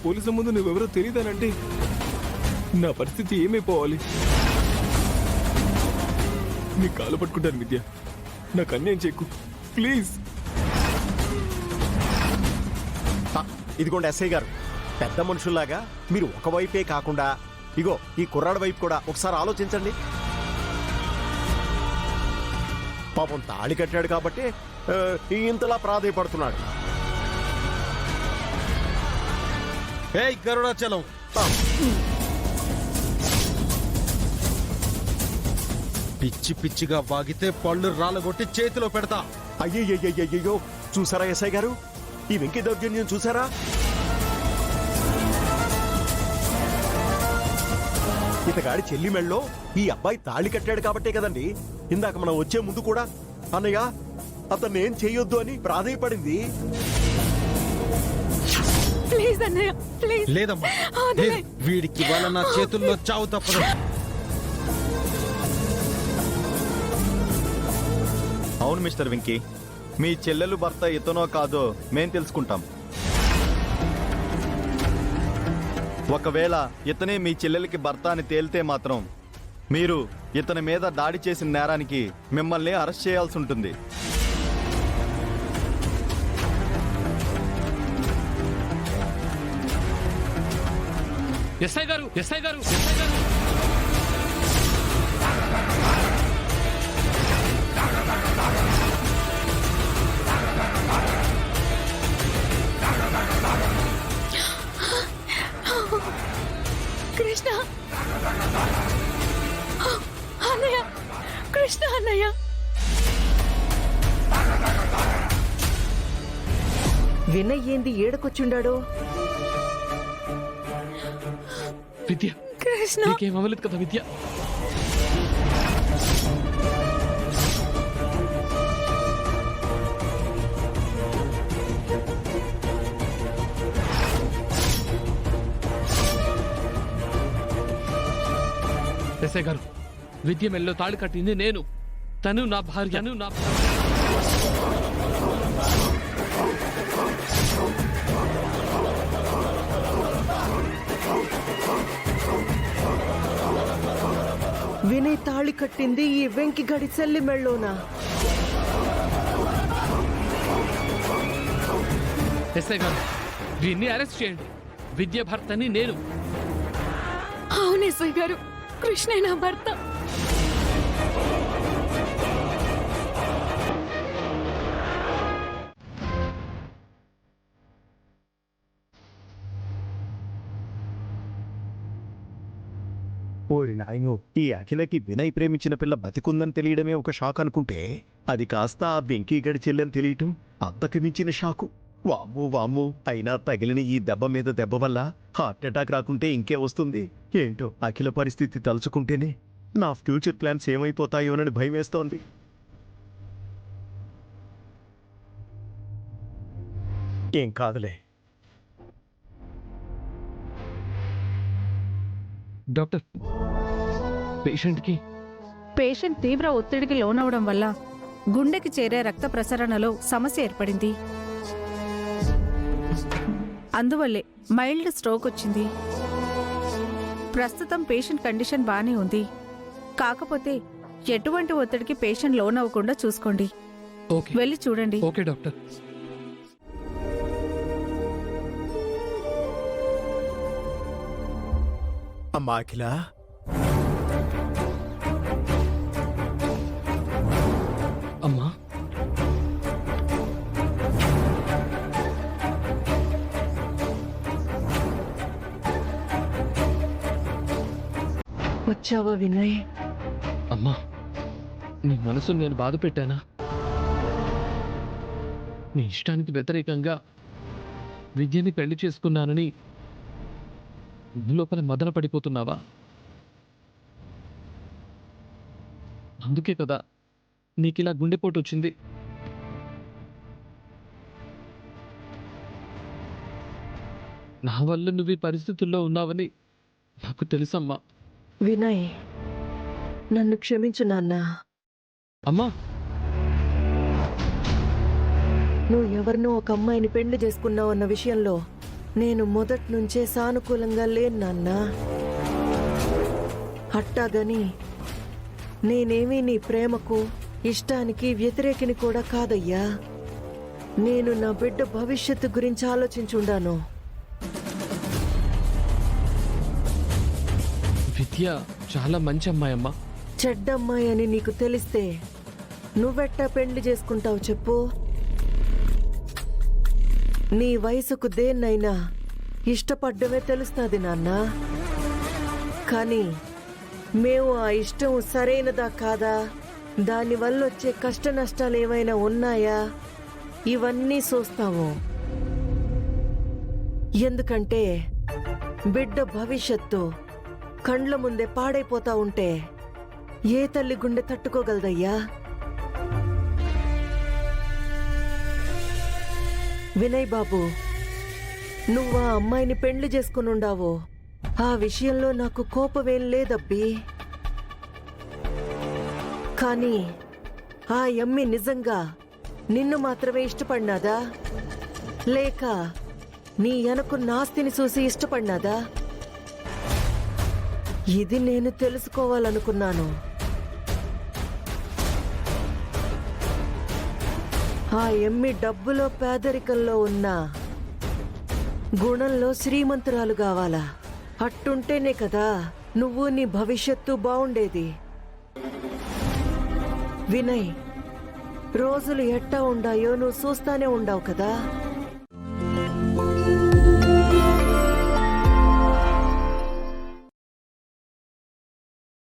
పోలీసుల ముందు నువ్వెవరో తెలియదానంటే నా పరిస్థితి ఏమైపోవాలి? నీ కాలు పట్టుకుంటాను విద్య, నాకు అన్యాయం చేయకు ప్లీజ్. ఇదిగోండి ఎస్ఐ గారు, పెద్ద మనుషుల్లాగా మీరు ఒకవైపే కాకుండా ఇగో ఈ కుర్రాడి వైపు కూడా ఒకసారి ఆలోచించండి. పాపం తాళి కట్టాడు కాబట్టి ఇంతలా ప్రాధేయపడుతున్నాడు. ఏయ్ గరుడాచలం, పిచ్చి పిచ్చిగా వాగితే పళ్ళు రాళ్ళగొట్టి చేతిలో పెడతా. అయ్యయ్యో, చూసారా ఎస్ఐ గారు, ఈ వెంకీ దౌర్జన్యం చూసారా? ఇతగాడి చెల్లి మెళ్ళలో ఈ అబ్బాయి తాళి కట్టాడు కాబట్టే కదండి ఇందాక మనం వచ్చే ముందు కూడా అన్నయ్య అతన్ని ఏం చేయొద్దు అని ప్రాధేయపడింది. ప్లీజ్ అన్నయ్య ప్లీజ్. లేదమ్మా లేదు, వీడికి వాళ్ళ నా చేతుల్లో చావు తప్పదు. అవును మిస్టర్ వెంకీ, మీ చెల్లెలు భర్త ఇతనో కాదో మేం తెలుసుకుంటాం. ఒకవేళ ఇతనే మీ చెల్లెలకి భర్త అని తేలితే మాత్రం మీరు ఇతని మీద దాడి చేసిన నేరానికి మిమ్మల్ని అరెస్ట్ చేయాల్సి ఉంటుంది. ఎస్ఐ గారు, ఎస్ఐ గారు, కృష్ణ అన్నయ్య, కృష్ణ అన్నయ్య. వినయ్ ఏంది ఏడకొచ్చుండాడు? విద్య, కృష్ణ నీకేం అవ్వలేదు కదా విద్య? ఎస్ఐ గారు, విద్య మెల్లో తాళి కట్టింది నేను, తను నా భార్య. వినయ్ తాళి కట్టింది ఈ వెంకి గడి చెల్లి మెళ్ళోనా? ఎస్ఐ గారు, వీన్ని అరెస్ట్ చేయండి. విద్య భర్తని నేను. అవును ఎస్ఐ గారు, కృష్ణ నా భర్త. ఓరి నాయనో, ఈ అఖిలకి వినయ్ ప్రేమించిన పిల్ల బతికుందని తెలియడమే ఒక షాక్ అనుకుంటే అది కాస్త ఆ వెంకీ గడి చెల్లెని తెలియటం అంతకు మించిన షాకు. వామ్మో, అయినా తగిలిన ఈ దెబ్బ మీద దెబ్బ వల్ల హార్ట్ అటాక్ రాకుంటే ఇంకే వస్తుంది ఏంటో. అఖిల పరిస్థితి తలుచుకుంటేనే నా ఫ్యూచర్ ప్లాన్స్ ఏమైపోతాయోనని భయం వేస్తోంది. ఏం కాదులే. డాక్టర్, పేషెంట్ తీవ్ర ఒత్తిడికి లోనవడం వల్ల గుండెకి చేరే రక్త ప్రసరణలో సమస్య ఏర్పడింది. అందువల్లే మైల్డ్ స్ట్రోక్ వచ్చింది. ప్రస్తుతం పేషెంట్ కండిషన్ బానే ఉంది. కాకపోతే ఎటువంటి ఒత్తిడికి పేషెంట్ లోనవ్వకుండా చూసుకోండి. వెళ్ళి చూడండి. Okay doctor. అమ్మా అఖిల, అమ్మా, వచ్చావా వినయ్? అమ్మా, నీ మనసు నేను బాధ పెట్టానా? నీ ఇష్టానికి వ్యతిరేకంగా విద్యని పెళ్లి చేసుకున్నానని లోపల మదన పడిపోతున్నావా? అందుకే కదా నీకిలా గుండెపోటు వచ్చింది. నా వల్ల నువ్వు ఈ పరిస్థితుల్లో ఉన్నావని నాకు తెలుసమ్మా. వినయ్, నన్ను క్షమించు నాన్న. అమ్మా, నువ్వు ఎవరినో ఒక అమ్మాయిని పెళ్లి చేసుకున్నావు అన్న విషయంలో నేను మొదటి నుంచే సానుకూలంగా లేను నాన్న. అట్టాగని నేనేమీ నీ ప్రేమకు ఇష్టానికి వ్యతిరేకిని కూడా కాదయ్యా. నేను నా బిడ్డ భవిష్యత్తు గురించి ఆలోచించుండాను. విద్య చాలా మంచి అమ్మాయి అమ్మా. చెడ్డమ్మాయి అని నీకు తెలిస్తే నువ్వెట్టా పెండ్లి చేసుకుంటావు చెప్పు? నీ వయసుకు దేన్నైనా ఇష్టపడ్డమే తెలుస్తుంది నాన్న. కానీ మేము ఆ ఇష్టం సరైనదా కాదా, దానివల్ల వచ్చే కష్ట నష్టాలు ఏమైనా ఉన్నాయా, ఇవన్నీ చూస్తాము. ఎందుకంటే బిడ్డ భవిష్యత్తు కండ్ల ముందే పాడైపోతా ఉంటే ఏ తల్లి గుండె తట్టుకోగలదయ్యా? వినయ్ బాబు, నువ్వు ఆ అమ్మాయిని పెండ్లి చేసుకునుండావో ఆ విషయంలో నాకు కోపమేం లేదబ్బి. కానీ ఆ యమ్మి నిజంగా నిన్ను మాత్రమే ఇష్టపడినాదా, లేక నీ అనుకున్న ఆస్తిని చూసి ఇష్టపడినాదా? ఇది నేను తెలుసుకోవాలనుకున్నాను. ఆ ఎమ్మి డబ్బులో పేదరికంలో ఉన్న గుణంలో శ్రీమంతురాలు కావాలా? అట్టుంటేనే కదా నువ్వు నీ భవిష్యత్తు బావుండేది. వినయ్, రోజులు ఎట్టా ఉండాయో నువ్వు చూస్తానే ఉండావు కదా.